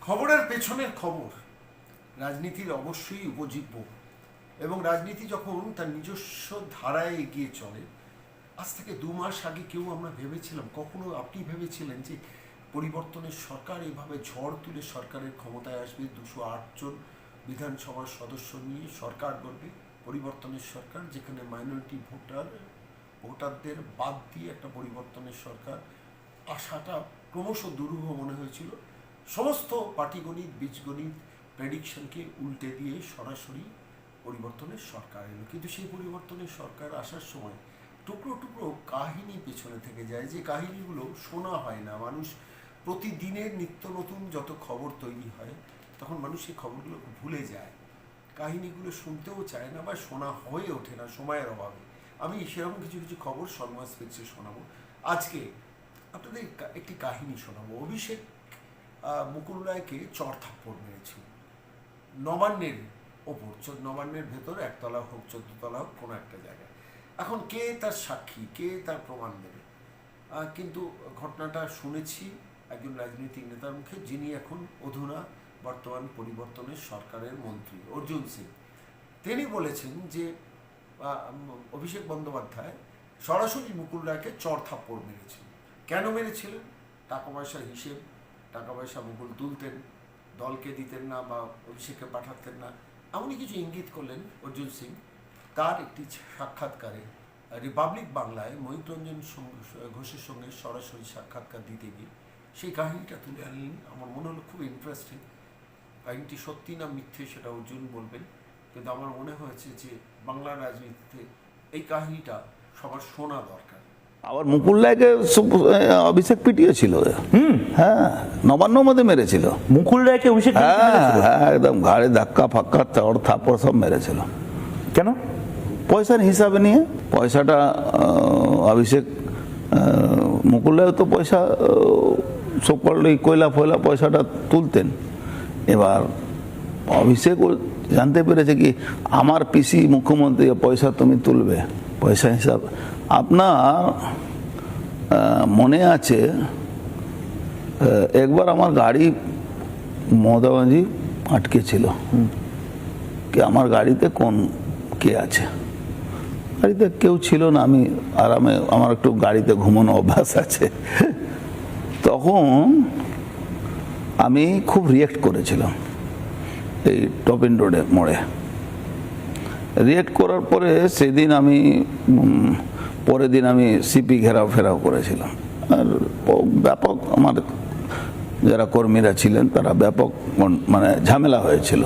খবরের পেছনের খবর রাজনীতির অবশ্যই উপজীব্য, এবং রাজনীতি যখন তার নিজস্ব ধারায় এগিয়ে চলে। আজ থেকে 2 মাস আগে কেউ আমরা ভেবেছিলাম, কখনো আপনি ভেবেছিলেন যে পরিবর্তনের সরকার এইভাবে ঝড় তুলে সরকারের ক্ষমতায় আসবে, 208 জন বিধানসভার সদস্য নিয়ে সরকার গড়বে, পরিবর্তনের সরকার, যেখানে মাইনরিটি ভোটারদের বাদ দিয়ে একটা পরিবর্তনের সরকার আশাটা ক্রমশ দুরূহ মনে হয়েছিল। সমস্ত পাটিগণিত বীজগণিত প্রেডিকশনকে উল্টে দিয়ে সরাসরি পরিবর্তনের সরকার এলো। কিন্তু সেই পরিবর্তনের সরকার আসার সময় টুকরো টুকরো কাহিনী পেছনে থেকে যায়, যে কাহিনীগুলো শোনা হয় না। মানুষ প্রতিদিনের নিত্য নতুন যত খবর তৈরি হয়, তখন মানুষ সেই খবরগুলো ভুলে যায়, কাহিনীগুলো শুনতেও চায় না বা শোনা হয়ে ওঠে না সময়ের অভাবে। আমি সেরকম কিছু কিছু খবর সংবাদ স্পেক্সে শোনাবো। আজকে আপনাদের একটি কাহিনী শোনাবো। অভিষেক মুকুল রায়কে চড় থাপ্পড় মেরেছিল নবান্নের ওপর, নবান্নের ভেতর, একতলা হোক 14 তলা হোক, কোনো একটা জায়গায়। এখন কে তার সাক্ষী, কে তার প্রমাণ দেবে? কিন্তু ঘটনাটা শুনেছি একজন রাজনৈতিক নেতার মুখে, যিনি এখন অধুনা বর্তমান পরিবর্তনের সরকারের মন্ত্রী অর্জুন সিং। তিনি বলেছেন যে অভিষেক বন্দ্যোপাধ্যায় সরাসরি মুকুল রায়কে চড় থাপ্পড় মেরেছিলেন। কেন মেরেছিলেন? টাকা পয়সার হিসেব, টাকা পয়সা মুকুল তুলতেন, দলকে দিতেন না বা অভিষেককে পাঠাতেন না, এমনই কিছু ইঙ্গিত করলেন অর্জুন সিং তার একটি সাক্ষাৎকারে রিপাবলিক বাংলায় মহিত রঞ্জন ঘোষের সঙ্গে সরাসরি সাক্ষাৎকার দিতে গিয়ে। সেই কাহিনীটা তুলে আনলেন। আমার মনে হলো খুব ইন্টারেস্টিং। কাহিনীটি সত্যি না মিথ্যে সেটা অর্জুন বলবেন, কিন্তু আমার মনে হয়েছে যে বাংলার রাজনীতিতে এই কাহিনীটা সবার শোনা দরকার। আবার মুকুল রায়কে অভিষেক পিটিয়েছিল। হ্যাঁ, নবান্নর মধ্যে মেরেছিল মুকুল রায়কে অভিষেক হ্যাঁ, একদম ঘাড়ে ধাক্কা ফাক্কা চড় থাপ্পড় সব মেরেছিল। কেন? পয়সার হিসাবে নিয়ে। পয়সাটা অভিষেক মুকুল রায় তো পয়সা সকল এই কয়লা ফয়লা পয়সাটা তুলতেন। এবার অভিষেক জানতে পেরেছে কি আমার পিসি মুখ্যমন্ত্রী, পয়সা তুমি তুলবে, পয়সা হিসাব। আপনার মনে আছে একবার আমার গাড়ি মমতা ব্যানার্জি আটকে ছিল, কি আমার গাড়িতে কে আছে? গাড়িতে কেউ ছিল না, আমি আরামে, আমার একটু গাড়িতে ঘুমানো অভ্যাস আছে। তখন আমি খুব রিয়েক্ট করেছিলাম এই টপিন রোডে মোড়ে। রিয়েক্ট করার পরে সেদিন আমি পরের দিন আমি সিপি ঘেরাও করেছিলাম। আর ব্যাপক আমার যারা কর্মীরা ছিলেন তারা ব্যাপক মানে ঝামেলা হয়েছিল।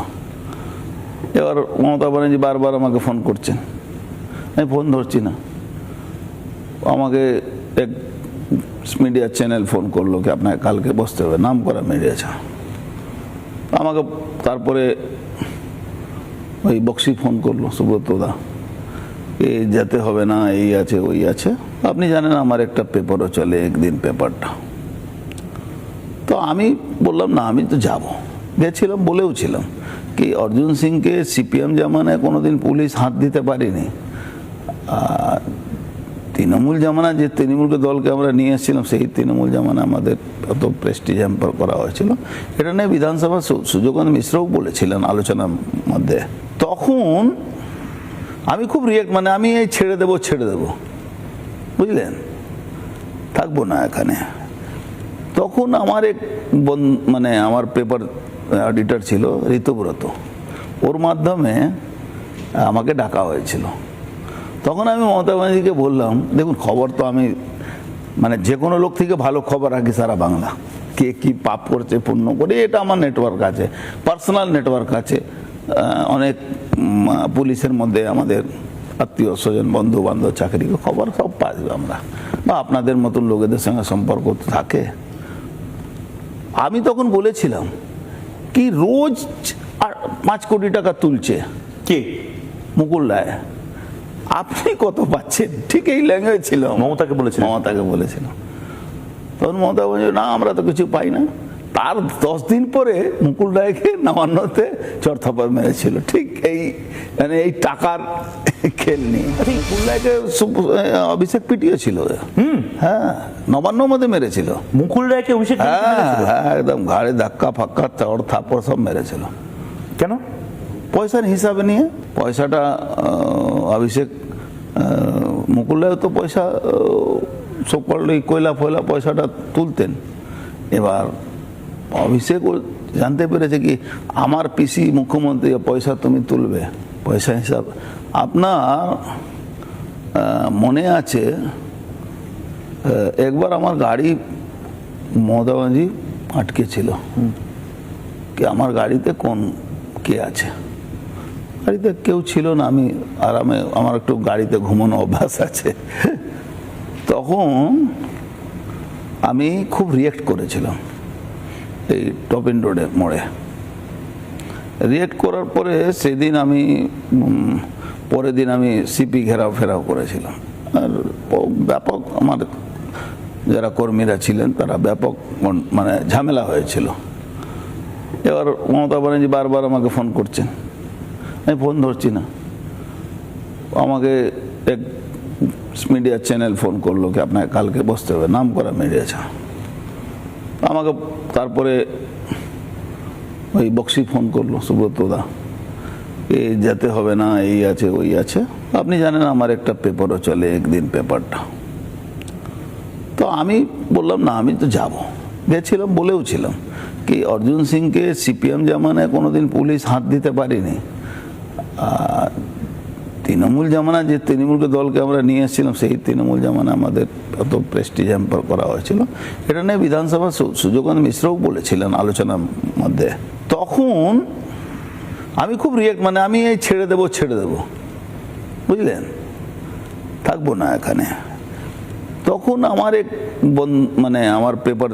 এবার মমতা ব্যানার্জি বারবার আমাকে ফোন করছেন, আমি ফোন ধরছি না। আমাকে এক মিডিয়া চ্যানেল ফোন করলো কি আপনাকে কালকে বসতে হবে, নাম করা মিডিয়া চ্যানেল। আমাকে তারপরে ওই বক্সি ফোন করলো, সুব্রতদা এই যেতে হবে না, এই আছে ওই আছে। আপনি জানেন আমার একটা পেপারও চলে, একদিন পেপারটা। তো আমি বললাম না, আমি তো যাব, গেছিলাম, বলেওছিলাম কি অর্জুন সিংকে সিপিএম জামানায় কোনোদিন পুলিশ হাত দিতে পারিনি। তৃণমূল জামানা, যে তৃণমূলকে দলকে আমরা নিয়ে এসেছিলাম, সেই তৃণমূল জামানা আমাদের অত প্রেস্টিজ হ্যাম্পার করা হয়েছিল। এটা নিয়ে বিধানসভা সুযোগানন্দ মিশ্রও বলেছিলেন আলোচনার মধ্যে। তখন আমি খুব রিয়েক্ট, মানে আমি এই ছেড়ে দেবো, বুঝলেন, থাকবো না এখানে। তখন আমার এক মানে আমার পেপার এডিটর ছিল ঋতুব্রত, ওর মাধ্যমে আমাকে ডাকা হয়েছিল। তখন আমি মমতা ব্যানার্জিকে বললাম, দেখুন খবর তো আমি মানে যে কোনো লোক থেকে ভালো খবর রাখি সারা বাংলা, কে কি পাপ করছে পুণ্য করে, এটা আমার নেটওয়ার্ক আছে, পার্সোনাল নেটওয়ার্ক আছে। অনেক পুলিশের মধ্যে আমাদের আত্মীয় স্বজন বন্ধু বান্ধব চাকরি খবর সব পাবো আমরা, বা আপনাদের মতন লোকেদের সঙ্গে সম্পর্ক থাকে। আমি তখন বলেছিলাম কি রোজ 5 কোটি টাকা তুলছে কে? মুকুল রায়, আপনি কত পাচ্ছেন? ঠিক এই ল্যাঙ্গুয়েজ ছিল। মমতাকে বলেছিল। তখন মমতা বলছে না, আমরা তো কিছু পাই না। তার 10 দিন পরে মুকুল রায়কে নবান্নতে চড় থাপ্পড় মেরেছিল। ঠিক এই মানে এই টাকার খেল নিয়ে মুকুলদাকে অভিষেক পিটিয়েছিল। হ্যাঁ, নবান্নর মধ্যে মেরেছিল। মুকুল রায়কে অভিষেক মেরেছিল? হ্যাঁ, একদম ঘাড়ে ধাক্কা ফাক্কা চড় থাপড় সব মেরেছিল। কেন? পয়সার হিসাবে নিয়ে। পয়সাটা অভিষেক মুকুল রায় তো পয়সা সকল এই কয়লা ফয়লা পয়সাটা তুলতেন। এবার অভিষেক জানতে পেরেছে কি আমার পিসি মুখ্যমন্ত্রী, পয়সা তুমি তুলবে, পয়সা হিসাব। আপনার মনে আছে একবার আমার গাড়ি মমতা ব্যানার্জি আটকে ছিল কি আমার গাড়িতে কে আছে। গাড়িতে কেউ ছিল না, আমি আরামে, আমার একটু গাড়িতে ঘুমানো অভ্যাস আছে। তখন আমি খুব রিয়েক্ট করেছিলাম এই টপিন রোডে মোড়ে। রিয়েক্ট করার পরে সেদিন আমি পরের দিন আমি সিপি ঘেরাও করেছিলাম। আর ব্যাপক আমার যারা কর্মীরা ছিলেন তারা ব্যাপক মানে ঝামেলা হয়েছিল। এবার মমতা ব্যানার্জি বারবার আমাকে ফোন করছেন, আমি ফোন ধরছি না। আমাকে এক মিডিয়া চ্যানেল ফোন করলো কি আপনাকে কালকে বসতে হবে, নাম করা মিডিয়া চ্যানেল। আমাকে তারপরে ওই বক্সি ফোন করলো, সুব্রতদা এই যেতে হবে না, এই আছে ওই আছে। আপনি জানেন আমার একটা পেপারও চলে, একদিন পেপারটা। তো আমি বললাম না, আমি তো যাব। গেছিলাম, বলেও ছিলাম কি অর্জুন সিংকে সিপিএম জামানায় কোনোদিন পুলিশ হাত দিতে পারিনি। তৃণমূল জামানা যে তৃণমূলকে দলকে আমরা নিয়ে এসেছিলাম, সেই তৃণমূল জামানা আমাদের অত প্রেস্টিজ হ্যাম্পার করা হয়েছিল। এটা নিয়ে বিধানসভা সুযোগানন্দ মিশ্রও বলেছিলেন আলোচনার মধ্যে। তখন আমি খুব রিয়েক্ট, মানে আমি এই ছেড়ে দেবো, বুঝলেন, থাকবো না এখানে। তখন আমার এক মানে আমার পেপার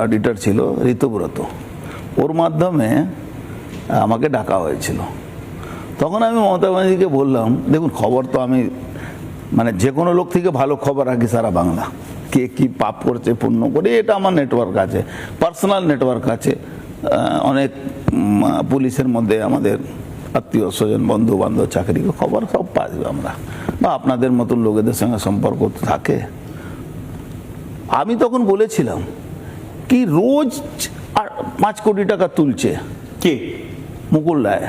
এডিটর ছিল ঋতুব্রত, ওর মাধ্যমে আমাকে ডাকা হয়েছিল। তখন আমি মমতা ব্যানার্জিকে বললাম, দেখুন খবর তো আমি মানে যে কোনো লোক থেকে ভালো খবর রাখি সারা বাংলা, কে কি পাপ করছে পুণ্য করে, এটা আমার নেটওয়ার্ক আছে, পার্সোনাল নেটওয়ার্ক আছে। অনেক পুলিশের মধ্যে আমাদের আত্মীয় স্বজন বন্ধু বান্ধব চাকরি খবর সব পাওয়া আমরা, বা আপনাদের মতন লোকেদের সঙ্গে সম্পর্ক থাকে। আমি তখন বলেছিলাম কি রোজ 5 কোটি টাকা তুলছে কে? মুকুল রায়,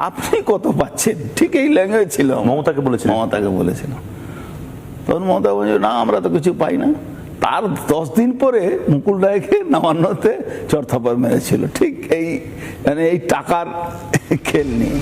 আপনি কত পাচ্ছেন? ঠিক এই ল্যাঙ্গুয়েজ ছিল। মমতাকে বলেছিলাম। তখন মমতা বলছে না আমরা তো কিছু পাই না। তার 10 দিন পরে মুকুল রায়কে নবান্নতে চড় থাপ্পড় মেরেছিল, ঠিক এই মানে এই টাকার খেল নিয়ে।